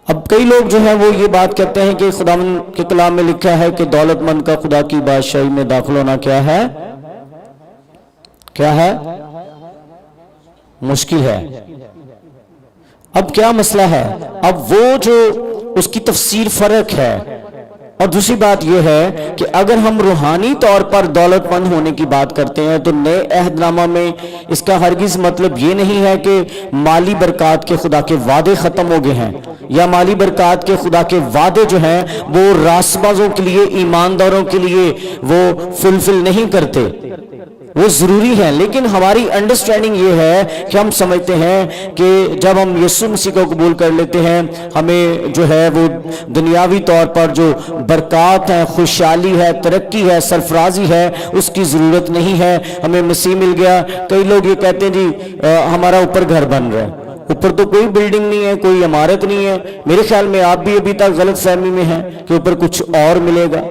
اب کئی لوگ جو ہیں وہ یہ بات کہتے ہیں کہ خداوند کے کلام میں لکھا ہے کہ دولت مند کا خدا کی بادشاہی میں داخل ہونا کیا ہے؟ کیا ہے؟ مشکل ہے۔ اب کیا مسئلہ ہے؟ اب وہ جو اس کی تفسیر فرق ہے، اور دوسری بات یہ ہے کہ اگر ہم روحانی طور پر دولت مند ہونے کی بات کرتے ہیں تو نئے عہد نامہ میں اس کا ہرگز مطلب یہ نہیں ہے کہ مالی برکات کے خدا کے وعدے ختم ہو گئے ہیں، یا مالی برکات کے خدا کے وعدے جو ہیں وہ راست بازوں کے لیے، ایمانداروں کے لیے وہ فلفل نہیں کرتے، وہ ضروری ہے۔ لیکن ہماری انڈرسٹینڈنگ یہ ہے کہ ہم سمجھتے ہیں کہ جب ہم یسوع مسیح کو قبول کر لیتے ہیں، ہمیں جو ہے وہ دنیاوی طور پر جو برکات ہیں، خوشحالی ہے، ترقی ہے، سرفرازی ہے، اس کی ضرورت نہیں ہے، ہمیں مسیح مل گیا۔ کئی لوگ یہ کہتے ہیں جی ہمارا اوپر گھر بن رہا ہے، اوپر تو کوئی بلڈنگ نہیں ہے، کوئی عمارت نہیں ہے۔ میرے خیال میں آپ بھی ابھی تک غلط فہمی میں ہیں کہ اوپر کچھ اور ملے گا۔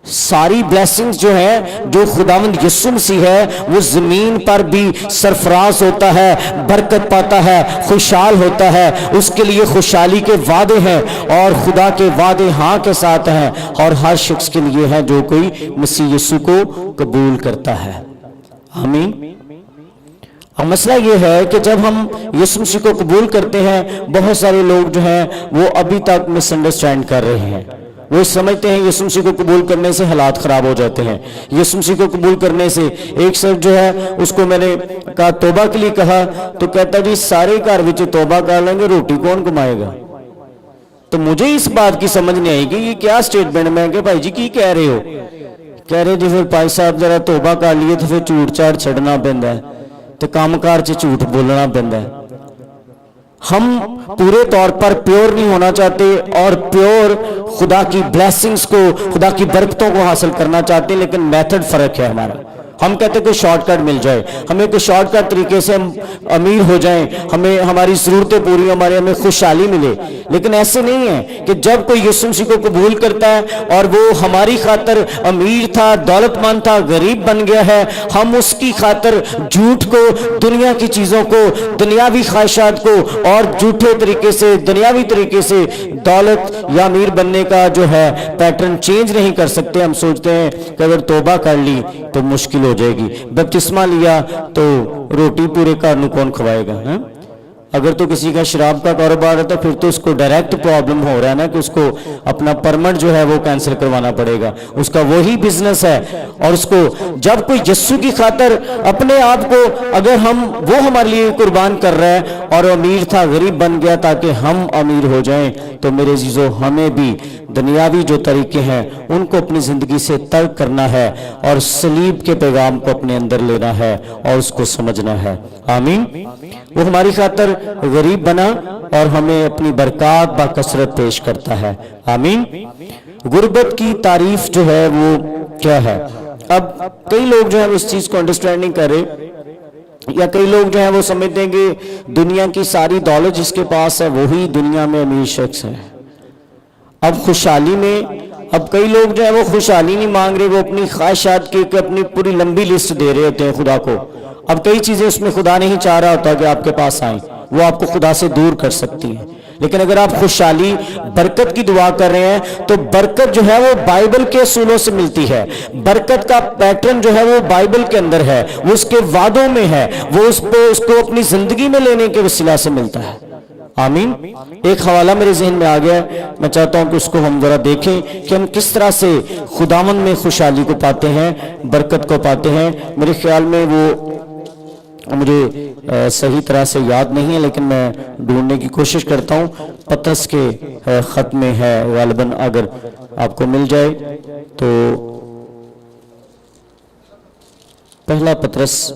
ساری بلیسنگز جو ہیں، جو خداوند یسوع مسیح ہے وہ زمین پر بھی سرفراز ہوتا ہے، برکت پاتا ہے، خوشحال ہوتا ہے، اس کے لیے خوشحالی کے وعدے ہیں، اور خدا کے وعدے ہاں کے ساتھ ہیں، اور ہر شخص کے لیے ہے جو کوئی مسیح یسوع کو قبول کرتا ہے۔ آمین۔ اب مسئلہ یہ ہے کہ جب ہم یسوع مسیح کو قبول کرتے ہیں، بہت سارے لوگ جو ہیں وہ ابھی تک مس انڈرسٹینڈ کر رہے ہیں۔ وہ سمجھتے ہیں یسوع مسیح کو قبول کرنے سے حالات خراب ہو جاتے ہیں، یسوع مسیح کو قبول کرنے سے ایک شخص جو ہے اس کو میں نے کہا توبہ کے لیے کہا تو کہتا جی سارے گھر وچ توبہ کر لیں گے، روٹی کون کمائے گا؟ تو مجھے اس بات کی سمجھ نہیں آئی کہ یہ کیا سٹیٹمنٹ میں کہ بھائی جی کی کہہ رہے ہو؟ کہہ رہے جی پھر بھائی صاحب ذرا توبہ کر لیے تو پھر جھوٹ چاٹ چھڑنا پیندا ہے تو کام کار چ جھوٹ بولنا پیندا ہے۔ ہم پورے طور پر پیور نہیں ہونا چاہتے اور پیور خدا کی بلیسنگز کو، خدا کی برکتوں کو حاصل کرنا چاہتے ہیں، لیکن میتھڈ فرق ہے ہمارا۔ ہم کہتے ہیں کوئی شارٹ کٹ مل جائے، ہمیں کوئی شارٹ کٹ طریقے سے ہم امیر ہو جائیں، ہمیں ہماری ضرورتیں پوری، ہمیں خوشحالی ملے، لیکن ایسے نہیں ہے کہ جب کوئی یسوع مسیح کو قبول کرتا ہے اور وہ ہماری خاطر امیر تھا، دولت مند تھا، غریب بن گیا ہے، ہم اس کی خاطر جھوٹ کو، دنیا کی چیزوں کو، دنیاوی خواہشات کو اور جھوٹے طریقے سے، دنیاوی طریقے سے دولت یا امیر بننے کا جو ہے پیٹرن چینج نہیں کر سکتے۔ ہم سوچتے ہیں کہ اگر توبہ کر لی تو مشکل ہو جائے گی، بپتسمہ لیا تو روٹی پورے گھر نوں کون کھوائے گا؟ اگر تو کسی کا شراب کا کاروبار ہے تو پھر تو اس کو ڈائریکٹ پرابلم ہو رہا ہے نا کہ اس کو اپنا پرمٹ جو ہے وہ کینسل کروانا پڑے گا، اس کا وہی بزنس ہے۔ اور اس کو جب کوئی یسوع کی خاطر اپنے آپ کو اگر وہ ہمارے لیے قربان کر رہا ہے اور امیر تھا غریب بن گیا تاکہ ہم امیر ہو جائیں، تو میرے عزیزو ہمیں بھی دنیاوی جو طریقے ہیں ان کو اپنی زندگی سے ترک کرنا ہے اور صلیب کے پیغام کو اپنے اندر لینا ہے اور اس کو سمجھنا ہے۔ آمین۔ وہ ہماری خاطر غریب بنا اور ہمیں اپنی برکات باکثرت پیش کرتا ہے۔ آمین۔ غربت کی تعریف جو ہے وہ کیا ہے؟ اب کئی لوگ جو ہیں اس چیز کو انڈرسٹینڈ نہیں کر رہے، یا کئی لوگ جو ہیں وہ سمجھتے ہیں کہ دنیا کی ساری دولت جس کے پاس ہے وہی دنیا میں امیر شخص ہے۔ اب خوشحالی میں اب کئی لوگ جو ہیں وہ خوشحالی نہیں مانگ رہے، وہ اپنی خواہشات کی اپنی پوری لمبی لسٹ دے رہے ہوتے ہیں خدا کو۔ اب کئی چیزیں اس میں خدا نہیں چاہ رہا ہوتا کہ آپ کے پاس آئیں، وہ آپ کو خدا سے دور کر سکتی ہیں۔ لیکن اگر آپ خوشحالی برکت کی دعا کر رہے ہیں تو برکت جو ہے وہ بائبل کے اصولوں سے ملتی ہے، برکت کا پیٹرن جو ہے وہ بائبل کے اندر ہے، وہ اس کے وعدوں میں ہے، وہ اس کو اپنی زندگی میں لینے کے وسیلہ سے ملتا ہے۔ آمین۔ ایک حوالہ میرے ذہن میں آ گیا، میں چاہتا ہوں کہ اس کو ہم ذرا دیکھیں کہ ہم کس طرح سے خداوند میں خوشحالی کو پاتے ہیں، برکت کو پاتے ہیں۔ میرے خیال میں وہ مجھے صحیح طرح سے یاد نہیں ہے، لیکن میں ڈھونڈنے کی کوشش کرتا ہوں۔ پطرس کے خط میں ہے غالباً، اگر آپ کو مل جائے تو پہلا پطرس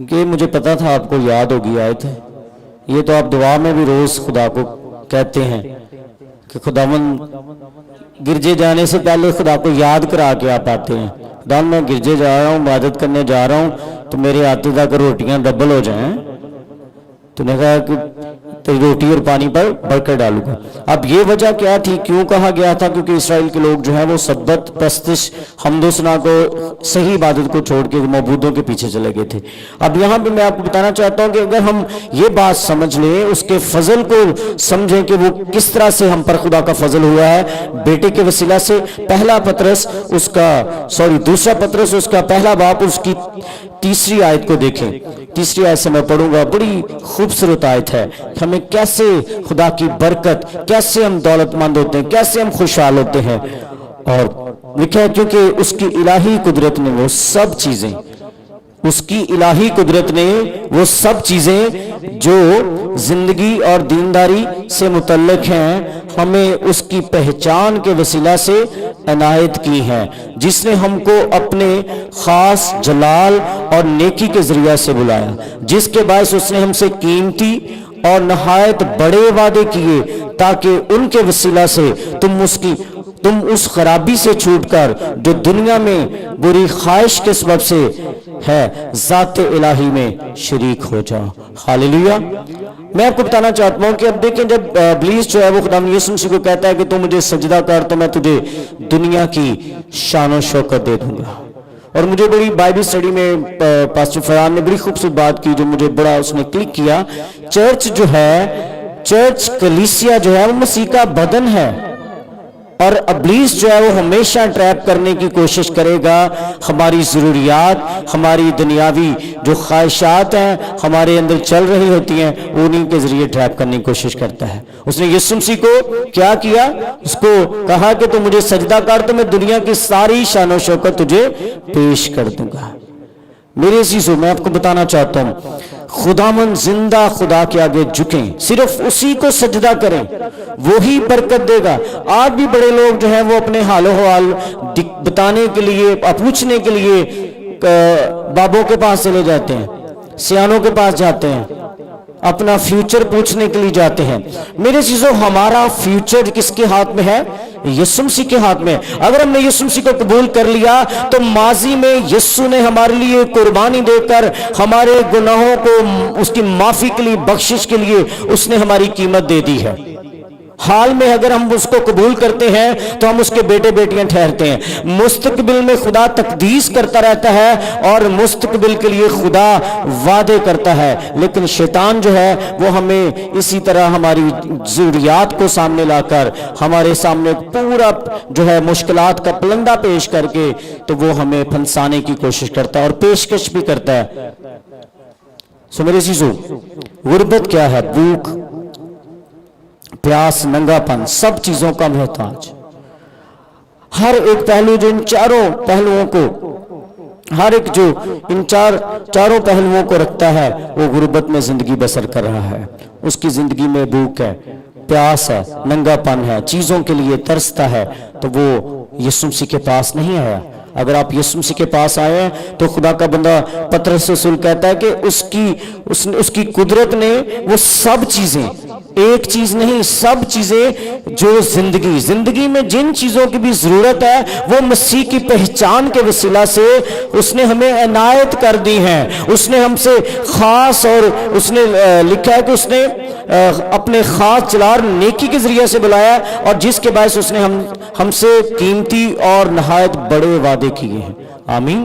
کہ مجھے پتا تھا آپ کو یاد ہوگی آیت ہے، یہ تو آپ دعا میں بھی روز خدا کو کہتے ہیں کہ خداوند گرجے جانے سے پہلے خدا کو یاد کرا کے آپ آتے ہیں، خداوند میں گرجے جا رہا ہوں، عبادت کرنے جا رہا ہوں تو میرے آتے تک روٹیاں ڈبل ہو جائیں۔ تو نے کہا کہ تو روٹی اور پانی پر برکت ڈالوں گا۔ اب یہ وجہ کیا تھی، کیوں کہا گیا تھا؟ کیونکہ اسرائیل کے لوگ جو ہیں وہ سبت پرستش حمد و ثنا کو، صحیح عبادت کو چھوڑ کے معبودوں کے پیچھے چلے گئے تھے۔ اب یہاں پہ میں آپ کو بتانا چاہتا ہوں کہ اگر ہم یہ بات سمجھ لیں، اس کے فضل کو سمجھیں کہ وہ کس طرح سے ہم پر خدا کا فضل ہوا ہے بیٹے کے وسیلہ سے، دوسرا پطرس اس کا پہلا باب اس کی تیسری آیت کو دیکھیں۔ تیسری آیت سے میں پڑھوں گا، بڑی خوبصورت آیت ہے، ہمیں کیسے خدا کی برکت، کیسے ہم دولت مند ہوتے ہیں، کیسے ہم خوشحال ہوتے ہیں۔ اور لکھا ہے کیونکہ اس کی الہی قدرت نے وہ سب چیزیں، اس کی الہی قدرت نے وہ سب چیزیں جو زندگی اور دینداری سے متعلق ہیں ہمیں اس کی پہچان کے وسیلہ سے عنایت کی ہیں، جس نے ہم کو اپنے خاص جلال اور نیکی کے ذریعہ سے بلایا، جس کے باعث اس نے ہم سے قیمتی اور نہایت بڑے وعدے کیے تاکہ ان کے وسیلہ سے تم اس خرابی سے چھوٹ کر جو دنیا میں بری خواہش کے سبب سے ہے ذات الہی میں شریک ہو جاؤ۔ ہاللیلویا۔ میں آپ کو بتانا چاہتا ہوں کہ اب دیکھیں، جب ابلیس جو ہے وہ خدا یسوع مسیح کو کہتا ہے کہ تو مجھے سجدہ کر تو میں تجھے دنیا کی شان و شوکت دے دوں گا۔ اور مجھے بڑی بائبل سٹڈی میں پاسٹر فرحان نے بڑی خوبصورت بات کی جو مجھے بڑا اس نے کلک کیا۔ چرچ کلیسیا جو ہے وہ مسیح کا بدن ہے، اور ابلیس جو ہے وہ ہمیشہ ٹریپ کرنے کی کوشش کرے گا، ہماری ضروریات، ہماری دنیاوی جو خواہشات ہیں ہمارے اندر چل رہی ہوتی ہیں، انہی کے ذریعے ٹریپ کرنے کی کوشش کرتا ہے۔ اس نے یسوع مسیح کو کیا کیا؟ اس کو کہا کہ تو مجھے سجدہ کر تو میں دنیا کی ساری شان و شوکت تجھے پیش کر دوں گا۔ میرے عزیزو، میں آپ کو بتانا چاہتا ہوں، خداوند زندہ خدا کے آگے جھکیں، صرف اسی کو سجدہ کریں، وہی برکت دے گا۔ آج بھی بڑے لوگ جو ہیں وہ اپنے حال و حوال بتانے کے لیے، پوچھنے کے لیے بابوں کے پاس چلے جاتے ہیں، سیانوں کے پاس جاتے ہیں، اپنا فیوچر پوچھنے کے لیے جاتے ہیں۔ میرے عزیزو، ہمارا فیوچر کس کے ہاتھ میں ہے؟ یسوع مسیح کے ہاتھ میں۔ اگر ہم نے یسوع مسیح کو قبول کر لیا تو ماضی میں یسوع نے ہمارے لیے قربانی دے کر ہمارے گناہوں کو، اس کی معافی کے لیے، بخشش کے لیے اس نے ہماری قیمت دے دی ہے۔ حال میں اگر ہم اس کو قبول کرتے ہیں تو ہم اس کے بیٹے بیٹیاں ٹھہرتے ہیں۔ مستقبل میں خدا تقدیس کرتا رہتا ہے اور مستقبل کے لیے خدا وعدے کرتا ہے، لیکن شیطان جو ہے وہ ہمیں اسی طرح ہماری ضروریات کو سامنے لا کر، ہمارے سامنے پورا جو ہے مشکلات کا پلندہ پیش کر کے تو وہ ہمیں پھنسانے کی کوشش کرتا ہے اور پیشکش بھی کرتا ہے۔ سو میرے عزیزو، غربت کیا ہے؟ بھوک، پیاس، ننگا پن، سب چیزوں کا محتاج۔ ہر ایک پہلو جو ان چاروں پہلوؤں کو، ہر ایک جو ان چاروں پہلوؤں کو رکھتا ہے وہ غربت میں زندگی بسر کر رہا ہے۔ اس کی زندگی میں بھوک ہے، پیاس ہے، ننگا پن ہے، چیزوں کے لیے ترستا ہے، تو وہ یسوع مسیح کے پاس نہیں آیا۔ اگر آپ یسوع مسیح کے پاس آئے ہیں تو خدا کا بندہ پطرس رسول کہتا ہے کہ اس کی قدرت نے وہ سب چیزیں، ایک چیز نہیں، سب چیزیں جو زندگی میں جن چیزوں کی بھی ضرورت ہے وہ مسیح کی پہچان کے وسیلہ سے اس نے ہمیں عنایت کر دی ہیں۔ اس نے ہم سے خاص، اور اس نے لکھا ہے کہ اس نے اپنے خاص جلال نیکی کے ذریعے سے بلایا، اور جس کے باعث اس نے ہم سے قیمتی اور نہایت بڑے وعدے کیے ہیں۔ آمین۔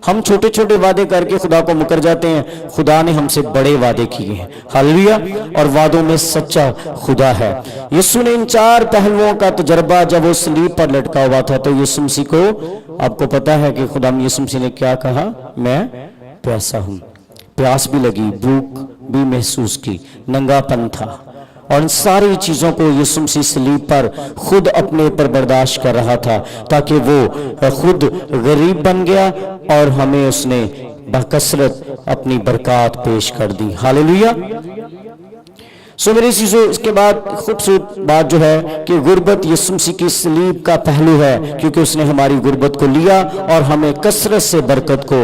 ہم چھوٹے چھوٹے وعدے کر کے خدا کو مکر جاتے ہیں، خدا نے ہم سے بڑے وعدے کیے ہیں۔ ہاللیلویہ۔ اور وعدوں میں سچا خدا ہے۔ یسوع نے ان چار پہلوؤں کا تجربہ جب وہ صلیب پر لٹکا ہوا تھا تو یسوع مسیح کو، آپ کو پتا ہے کہ خدا یسوع مسیح نے کیا کہا؟ میں پیاسا ہوں۔ پیاس بھی لگی، بھوک بھی محسوس کی، ننگا پن تھا، اور ان ساری چیزوں کو یسوع مسیح صلیب پر خود اپنے اوپر برداشت کر رہا تھا، تاکہ وہ خود غریب بن گیا اور ہمیں اس نے بکثرت اپنی برکات پیش کر دی۔ ہاللیلویہ۔ سو میرے عزیزو، اس کے بعد خوبصورت بات جو ہے کہ غربت یسوع مسیح کی صلیب کا پہلو ہے، کیونکہ اس نے ہماری غربت کو لیا اور ہمیں کثرت سے برکت کو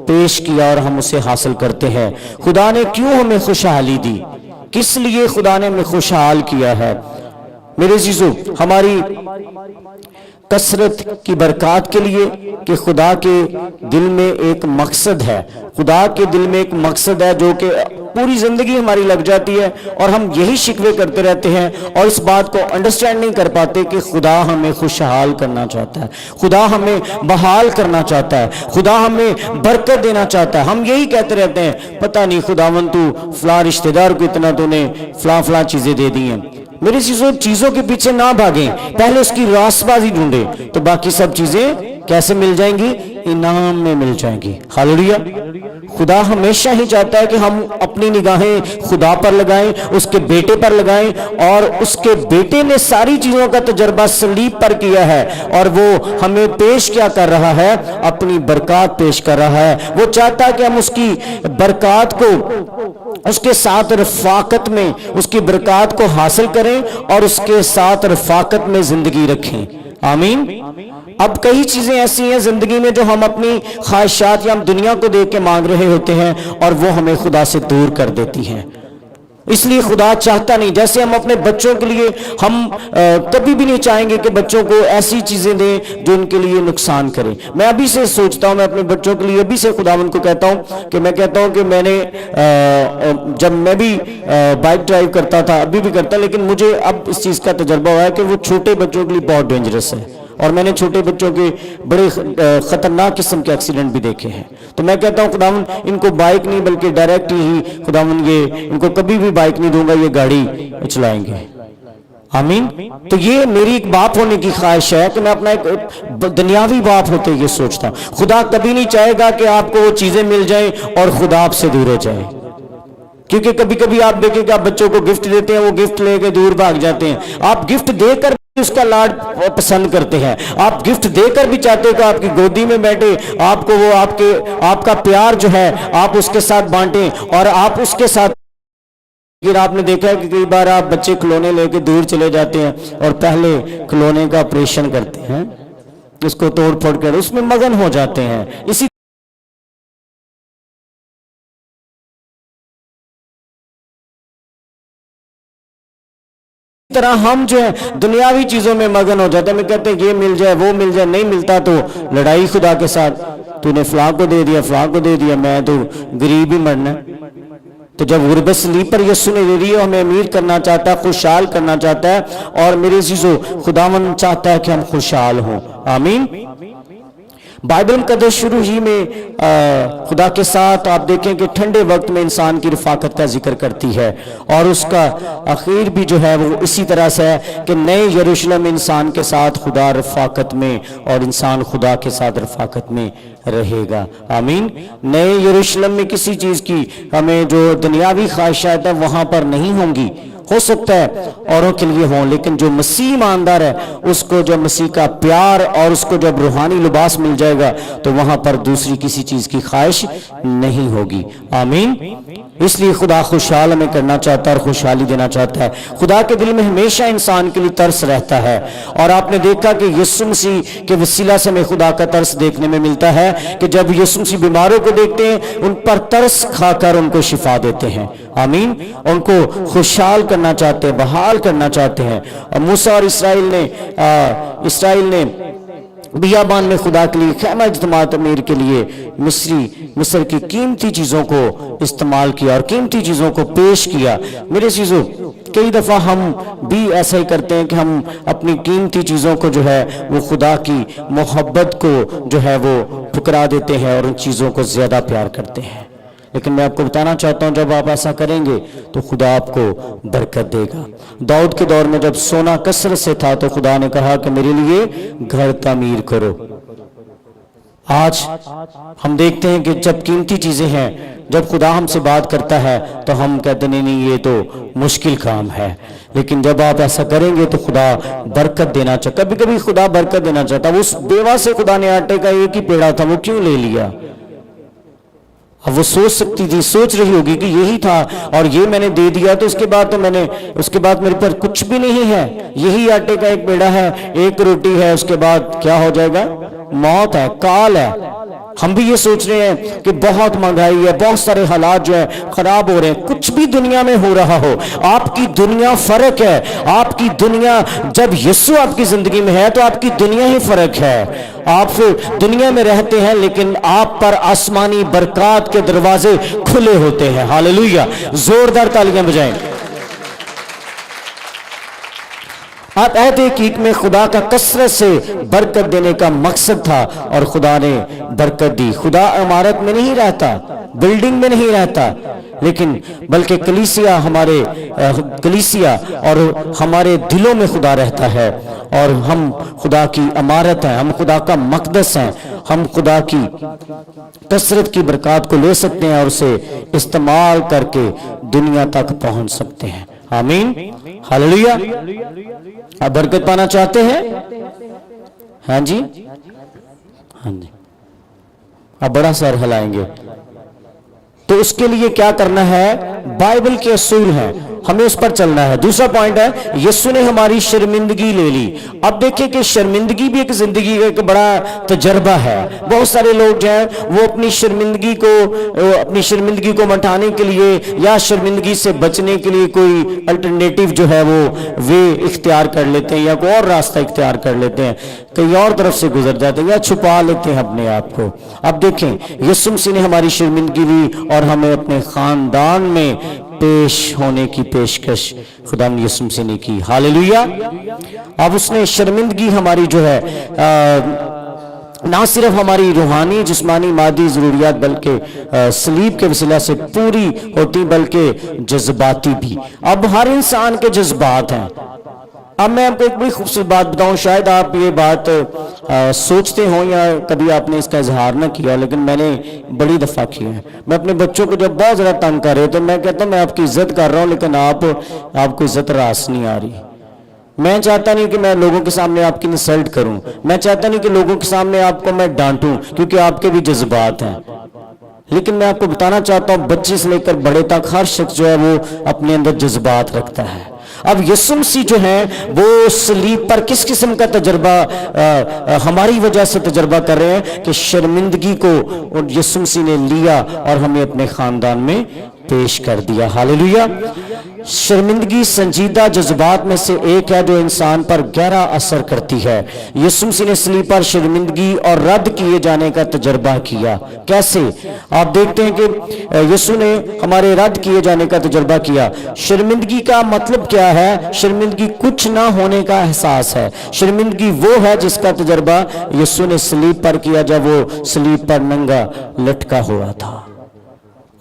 پیش کیا اور ہم اسے حاصل کرتے ہیں۔ خدا نے کیوں ہمیں خوشحالی دی؟ کس لیے خدا نے ہمیں خوشحال کیا ہے؟ میرے عزیزو، ہماری کثرت کی برکات کے لیے کہ خدا کے دل میں ایک مقصد ہے، خدا کے دل میں ایک مقصد ہے جو کہ پوری زندگی ہماری لگ جاتی ہے اور ہم یہی شکوے کرتے رہتے ہیں اور اس بات کو انڈرسٹینڈ نہیں کر پاتے کہ خدا ہمیں خوشحال کرنا چاہتا ہے، خدا ہمیں بحال کرنا چاہتا ہے، خدا ہمیں برکت دینا چاہتا ہے۔ ہم یہی کہتے رہتے ہیں پتہ نہیں خداوند تو فلاں رشتہ دار کو اتنا تو نے فلاں چیزیں دے دی ہیں۔ میری چیزوں کے پیچھے نہ بھاگیں، پہلے اس کی راست بازی ڈھونڈیں تو باقی سب چیزیں کیسے مل جائیں گی؟ انعام میں مل جائیں گی۔ ہاللویا۔ خدا ہمیشہ ہی چاہتا ہے کہ ہم اپنی نگاہیں خدا پر لگائیں، اس کے بیٹے پر لگائیں، اور اس کے بیٹے نے ساری چیزوں کا تجربہ صلیب پر کیا ہے اور وہ ہمیں پیش کیا کر رہا ہے؟ اپنی برکات پیش کر رہا ہے۔ وہ چاہتا ہے کہ ہم اس کی برکات کو، اس کے ساتھ رفاقت میں اس کی برکات کو حاصل کریں اور اس کے ساتھ رفاقت میں زندگی رکھیں۔ آمین۔ اب کئی چیزیں ایسی ہیں زندگی میں جو ہم اپنی خواہشات یا ہم دنیا کو دیکھ کے مانگ رہے ہوتے ہیں اور وہ ہمیں خدا سے دور کر دیتی ہیں۔ اس لیے خدا چاہتا نہیں، جیسے ہم اپنے بچوں کے لیے ہم کبھی بھی نہیں چاہیں گے کہ بچوں کو ایسی چیزیں دیں جو ان کے لیے نقصان کریں۔ میں ابھی سے سوچتا ہوں، میں اپنے بچوں کے لیے ابھی سے خداوند کو کہتا ہوں کہ میں نے جب میں بھی بائک ڈرائیو کرتا تھا، ابھی بھی کرتا، لیکن مجھے اب اس چیز کا تجربہ ہوا ہے کہ وہ چھوٹے بچوں کے لیے بہت ڈینجرس ہے اور میں نے چھوٹے بچوں کے بڑے خطرناک قسم کے ایکسیڈنٹ بھی دیکھے ہیں۔ تو میں کہتا ہوں خداوند ان کو بائک نہیں بلکہ ڈائریکٹ ہی خداوند ان کو کبھی بھی بائک نہیں دوں گا، یہ گاڑی چلائیں گے۔ آمین۔ تو یہ میری ایک باپ ہونے کی خواہش ہے کہ میں اپنا ایک دنیاوی باپ ہوتے یہ سوچتا ہوں۔ خدا کبھی نہیں چاہے گا کہ آپ کو وہ چیزیں مل جائیں اور خدا آپ سے دور ہو جائے، کیونکہ کبھی کبھی آپ دیکھیں کہ آپ بچوں کو گفٹ دیتے ہیں، وہ گفٹ لے کے دور بھاگ جاتے ہیں۔ آپ گفٹ دے کر اس کا لاڈ پسند کرتے ہیں، آپ گفٹ دے کر بھی چاہتے ہیں کہ آپ کی گودی میں بیٹھے، آپ کو وہ آپ کا پیار جو ہے آپ اس کے ساتھ بانٹیں اور آپ اس کے ساتھ۔ لیکن آپ نے دیکھا ہے کہ کئی بار آپ بچے کھلونے لے کے دور چلے جاتے ہیں اور پہلے کھلونے کا آپریشن کرتے ہیں، اس کو توڑ پھوڑ کر اس میں مگن ہو جاتے ہیں۔ اسی طرح ہم جو ہے دنیاوی چیزوں میں مگن ہو جاتے ہیں، ہمیں کہتے ہیں یہ مل جائے وہ مل جائے، نہیں ملتا تو لڑائی خدا کے ساتھ، تو نے فلاں کو دے دیا فلاں کو دے دیا، میں تو غریب ہی مرنا۔ تو جب غربت صلیب پر یسوع نے دے دی، ہمیں امیر کرنا چاہتا ہے، خوشحال کرنا چاہتا ہے، اور میرے عزیزو خداوند چاہتا ہے کہ ہم خوشحال ہوں۔ آمین۔ بائبل مقدس شروع ہی میں خدا کے ساتھ آپ دیکھیں کہ ٹھنڈے وقت میں انسان کی رفاقت کا ذکر کرتی ہے، اور اس کا اخیر بھی جو ہے وہ اسی طرح سے ہے کہ نئے یروشلم انسان کے ساتھ خدا رفاقت میں اور انسان خدا کے ساتھ رفاقت میں رہے گا۔ آمین۔ نئے یروشلم میں کسی چیز کی ہمیں جو دنیاوی خواہشات ہیں وہاں پر نہیں ہوں گی، ہو سکتا ہے اوروں کے لیے ہوں، لیکن جو مسیح ایماندار ہے اس کو جب مسیح کا پیار اور اس کو جب روحانی لباس مل جائے گا تو وہاں پر دوسری کسی چیز کی خواہش نہیں ہوگی۔ آمین۔ اس لیے خدا خوشحال ہمیں کرنا چاہتا ہے اور خوشحالی دینا چاہتا ہے۔ خدا کے دل میں ہمیشہ انسان کے لیے ترس رہتا ہے، اور آپ نے دیکھا کہ یسوع مسیح کے وسیلہ سے ہمیں خدا کا ترس دیکھنے میں ملتا ہے کہ جب یسوع مسیح بیماروں کو دیکھتے ہیں ان پر ترس کھا کر ان کو شفا دیتے ہیں۔ آمین۔ ان کو خوشحال کرنا چاہتے ہیں، بحال کرنا چاہتے ہیں۔ اور موسیٰ اور اسرائیل نے بیابان میں خدا کے لیے خیمہ اجتماع تعمیر کے لیے مصر کی قیمتی چیزوں کو استعمال کیا اور قیمتی چیزوں کو پیش کیا۔ میرے چیزوں کئی دفعہ ہم بھی ایسا ہی کرتے ہیں کہ ہم اپنی قیمتی چیزوں کو جو ہے وہ خدا کی محبت کو جو ہے وہ ٹھکرا دیتے ہیں اور ان چیزوں کو زیادہ پیار کرتے ہیں۔ لیکن میں آپ کو بتانا چاہتا ہوں جب آپ ایسا کریں گے تو خدا آپ کو برکت دے گا۔ داؤد کے دور میں جب سونا کثرت سے تھا تو خدا نے کہا کہ میرے لیے گھر تعمیر کرو۔ آج ہم دیکھتے ہیں کہ جب قیمتی چیزیں ہیں، جب خدا ہم سے بات کرتا ہے تو ہم کہتے نہیں یہ تو مشکل کام ہے، لیکن جب آپ ایسا کریں گے تو خدا برکت دینا چاہتا۔ کبھی کبھی خدا برکت دینا چاہتا، اس بیوہ سے خدا نے آٹے کا ایک ہی پیڑا تھا، وہ کیوں لے لیا؟ اب وہ سوچ رہی ہوگی کہ یہی تھا اور یہ میں نے دے دیا تو اس کے بعد میرے پر کچھ بھی نہیں ہے، یہی آٹے کا ایک پیڑا ہے، ایک روٹی ہے، اس کے بعد کیا ہو جائے گا؟ موت ہے، کال ہے۔ ہم بھی یہ سوچ رہے ہیں کہ بہت مہنگائی ہے، بہت سارے حالات جو ہیں خراب ہو رہے ہیں. کچھ بھی دنیا میں ہو رہا ہو، آپ کی دنیا فرق ہے. آپ کی دنیا، جب یسوع آپ کی زندگی میں ہے تو آپ کی دنیا ہی فرق ہے. آپ دنیا میں رہتے ہیں لیکن آپ پر آسمانی برکات کے دروازے کھلے ہوتے ہیں. ہاللویہ، زوردار تالیاں بجائیں. آپ عہد حقیق میں خدا کا کثرت سے برکت دینے کا مقصد تھا اور خدا نے برکت دی. خدا عمارت میں نہیں رہتا، بلڈنگ میں نہیں رہتا، لیکن بلکہ کلیسیا اور ہمارے دلوں میں خدا رہتا ہے. اور ہم خدا کی عمارت ہیں، ہم خدا کا مقدس ہیں. ہم خدا کی کثرت کی برکات کو لے سکتے ہیں اور اسے استعمال کر کے دنیا تک پہنچ سکتے ہیں. آمین، ہاللویہ. آپ برکت پانا چاہتے ہیں؟ ہاں جی، ہاں جی. آپ بڑا سر ہلائیں گے. تو اس کے لیے کیا کرنا ہے؟ بائبل کے اصول ہیں، ہمیں اس پر چلنا ہے. دوسرا پوائنٹ ہے، یسوع نے ہماری شرمندگی لے لی. اب دیکھیں کہ شرمندگی بھی ایک زندگی کا ایک بڑا تجربہ ہے. بہت سارے لوگ جو ہیں وہ اپنی شرمندگی کو مٹانے کے لیے یا شرمندگی سے بچنے کے لیے کوئی الٹرنیٹیو جو ہے وہ اختیار کر لیتے ہیں، یا کوئی اور راستہ اختیار کر لیتے ہیں، کہیں اور طرف سے گزر جاتے ہیں یا چھپا لیتے ہیں اپنے آپ کو. اب دیکھیں، یسوع مسیح نے ہماری شرمندگی لی اور ہمیں اپنے خاندان میں پیش ہونے کی پیشکش خدا نے یسوع مسیح نے کی. ہاللویہ. اب اس نے شرمندگی ہماری جو ہے نہ صرف ہماری روحانی، جسمانی، مادی ضروریات بلکہ صلیب کے وسیلہ سے پوری ہوتی، بلکہ جذباتی بھی. اب ہر انسان کے جذبات ہیں. اب میں آپ کو ایک بڑی خوبصورت بات بتاؤں، شاید آپ یہ بات سوچتے ہوں یا کبھی آپ نے اس کا اظہار نہ کیا، لیکن میں نے بڑی دفعہ کیا ہے. میں اپنے بچوں کو جب بہت زیادہ تنگ کر رہے تو میں کہتا ہوں میں آپ کی عزت کر رہا ہوں، لیکن آپ کو عزت راس نہیں آ رہی. میں چاہتا نہیں کہ میں لوگوں کے سامنے آپ کی انسلٹ کروں، میں چاہتا نہیں کہ لوگوں کے سامنے آپ کو میں ڈانٹوں، کیونکہ آپ کے بھی جذبات ہیں. لیکن میں آپ کو بتانا چاہتا ہوں بچے سے لے کر بڑے تک ہر شخص جو ہے وہ اپنے اندر جذبات رکھتا ہے. اب یسوع مسیح جو ہیں وہ صلیب پر کس قسم کا تجربہ ہماری وجہ سے تجربہ کر رہے ہیں کہ شرمندگی کو یسوع مسیح نے لیا اور ہمیں اپنے خاندان میں پیش کر دیا. ہاللویہ. شرمندگی سنجیدہ جذبات میں سے ایک ہے جو انسان پر گہرا اثر کرتی ہے. یسوع مسیح نے صلیب پر شرمندگی اور رد کیے جانے کا تجربہ کیا. کیسے؟ آپ دیکھتے ہیں کہ یسوع نے ہمارے رد کیے جانے کا تجربہ کیا. شرمندگی کا مطلب کیا ہے؟ شرمندگی کچھ نہ ہونے کا احساس ہے. شرمندگی وہ ہے جس کا تجربہ یسوع نے صلیب پر کیا جب وہ صلیب پر ننگا لٹکا ہوا تھا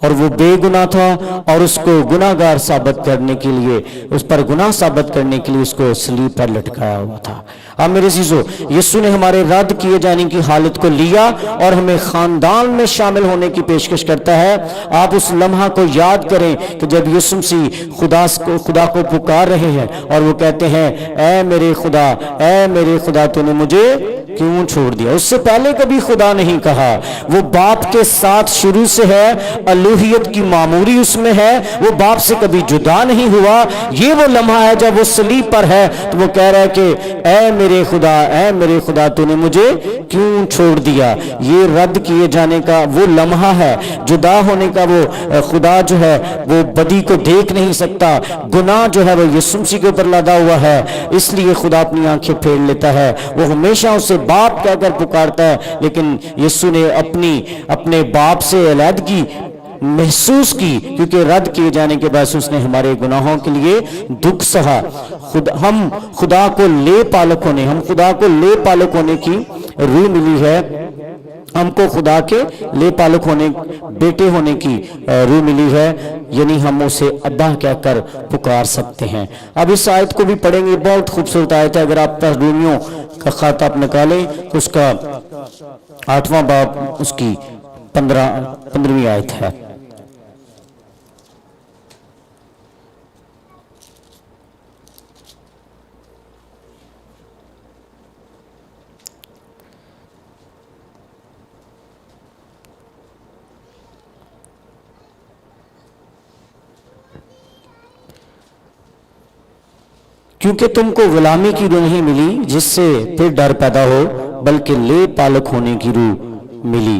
اور وہ بے گناہ تھا، اور اس کو گناہگار ثابت کرنے کے لیے، اس پر گناہ ثابت کرنے کے لیے اس کو صلیب پر لٹکایا ہوا تھا. اب میرے عزیزو، یسوع نے ہمارے رد کیے جانے کی حالت کو لیا اور ہمیں خاندان میں شامل ہونے کی پیشکش کرتا ہے. آپ اس لمحہ کو یاد کریں کہ جب یسوع مسیح خدا کو پکار رہے ہیں اور وہ کہتے ہیں اے میرے خدا تو نے مجھے کیوں چھوڑ دیا. اس سے پہلے کبھی خدا نہیں کہا. وہ باپ کے ساتھ شروع سے ہے، الوہیت کی معموری اس میں ہے، وہ باپ سے کبھی جدا نہیں ہوا. یہ وہ لمحہ ہے جب وہ صلیب پر ہے تو وہ کہہ رہا ہے کہ اے میرے خدا تو نے مجھے کیوں چھوڑ دیا. یہ رد کیے جانے کا وہ لمحہ ہے، جدا ہونے کا. وہ خدا جو ہے وہ بدی کو دیکھ نہیں سکتا، گناہ جو ہے وہ یسوع مسیح کے اوپر لادا ہوا ہے، اس لیے خدا اپنی آنکھیں پھیر لیتا ہے. وہ ہمیشہ اسے باپ کہہ کر پکارتا ہے، لیکن یسوع نے اپنے باپ سے علیحدگی محسوس کی کیونکہ رد کیے جانے کے باعث اس نے ہمارے گناہوں کے لیے دکھ سہا. ہم خدا کو لے پالک ہونے کی روح ملی ہے. ہم کو خدا کے لے پالک ہونے، بیٹے ہونے کی روح ملی ہے، یعنی ہم اسے ابا کہہ کر پکار سکتے ہیں. اب اس آیت کو بھی پڑھیں گے، بہت خوبصورت آیت ہے. اگر آپ رومیوں کا خط آپ نکالیں تو اس کا 8واں باب اس کی 15ویں آیت ہے. کیونکہ تم کو غلامی کی روح نہیں ملی جس سے پھر ڈر پیدا ہو، بلکہ لے پالک ہونے کی روح ملی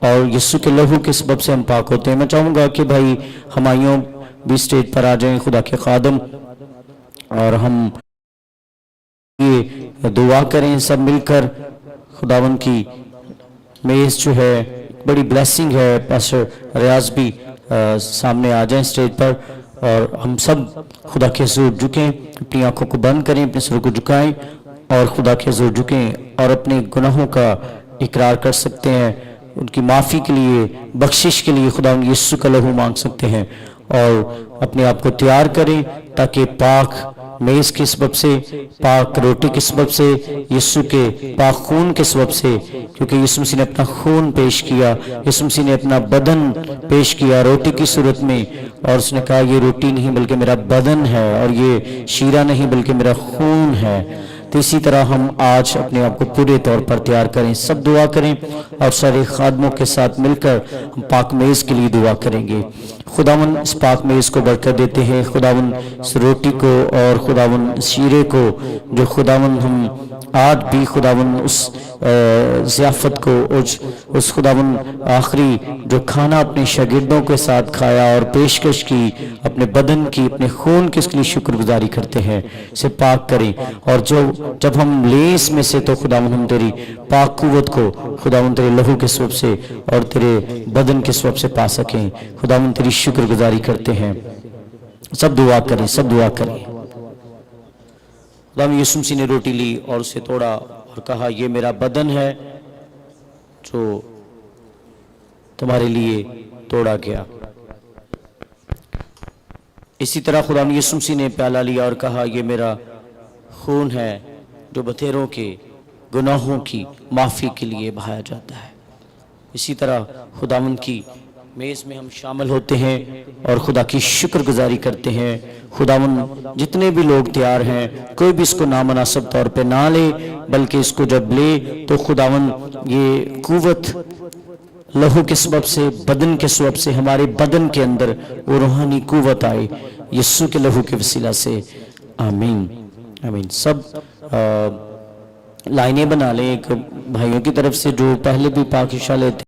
اور یسوع کے لہو کے سبب سے ہم پاک ہوتے ہیں۔ میں چاہوں گا کہ بھائی ہمائیوں بھی اسٹیج پر آ جائیں، خدا کے خادم، اور ہم یہ دعا کریں سب مل کر۔ خداوند کی میز جو ہے بڑی بلیسنگ ہے۔ پاسٹر ریاض بھی سامنے آ جائیں اسٹیج پر، اور ہم سب خدا کے حضور جھکیں، اپنی آنکھوں کو بند کریں، اپنے سروں کو جھکائیں اور خدا کے حضور جھکیں اور اپنے گناہوں کا اقرار کر سکتے ہیں، ان کی معافی کے لیے، بخشش کے لیے خدا یسوع کا لہو مانگ سکتے ہیں، اور اپنے آپ کو تیار کریں تاکہ پاک میز کے سبب سے، پاک روٹی کے سبب سے، یسوع کے پاک خون کے سبب سے، کیونکہ یسوع مسیح نے اپنا خون پیش کیا، یسوع مسیح نے اپنا بدن پیش کیا روٹی کی صورت میں، اور اس نے کہا یہ روٹی نہیں بلکہ میرا بدن ہے، اور یہ شیرہ نہیں بلکہ میرا خون ہے۔ تو اسی طرح ہم آج اپنے آپ کو پورے طور پر تیار کریں، سب دعا کریں، اور سارے خادموں کے ساتھ مل کر ہم پاک میز کے لیے دعا کریں گے۔ خداوند اس پاک میز کو برکت دیتے ہیں، خداوند اس روٹی کو اور خداوند شیرے کو جو خداوند ہم آج بھی خداوند اس ضیافت کو، اس خداوند آخری جو کھانا اپنے شاگردوں کے ساتھ کھایا اور پیشکش کی اپنے بدن کی، اپنے خون کی، اس کے لیے شکر گزاری کرتے ہیں، اسے پاک کریں، اور جب ہم لیں اس میں سے تو خداوند ہم تیری پاک قوت کو خداوند تیرے لہو کے سبب سے اور تیرے بدن کے سبب سے پا سکیں۔ خداوند تیری شکر گزاری کرتے ہیں، سب دعا کریں، سب دعا کریں۔ خداوند یسوع مسیح نے روٹی لی اور اسے توڑا اور کہا یہ میرا بدن ہے جو تمہارے لیے توڑا گیا۔ اسی طرح خداوند یسوع مسیح نے پیالہ لیا اور کہا یہ میرا خون ہے جو بتھیروں کے گناہوں کی معافی کے لیے بہایا جاتا ہے۔ اسی طرح خداوند کی میز میں ہم شامل ہوتے ہیں اور خدا کی شکر گزاری کرتے ہیں۔ خداوند جتنے بھی لوگ تیار ہیں، کوئی بھی اس کو نامناسب طور پہ نہ لے، بلکہ اس کو جب لے تو خداوند یہ قوت لہو کے سبب سے، بدن کے سبب سے ہمارے بدن کے اندر وہ روحانی قوت آئے یسوع کے لہو کے وسیلہ سے۔ آمین آمین۔ سب لائنیں بنا لیں ایک بھائیوں کی طرف سے جو پہلے بھی پاک عشاء لیتے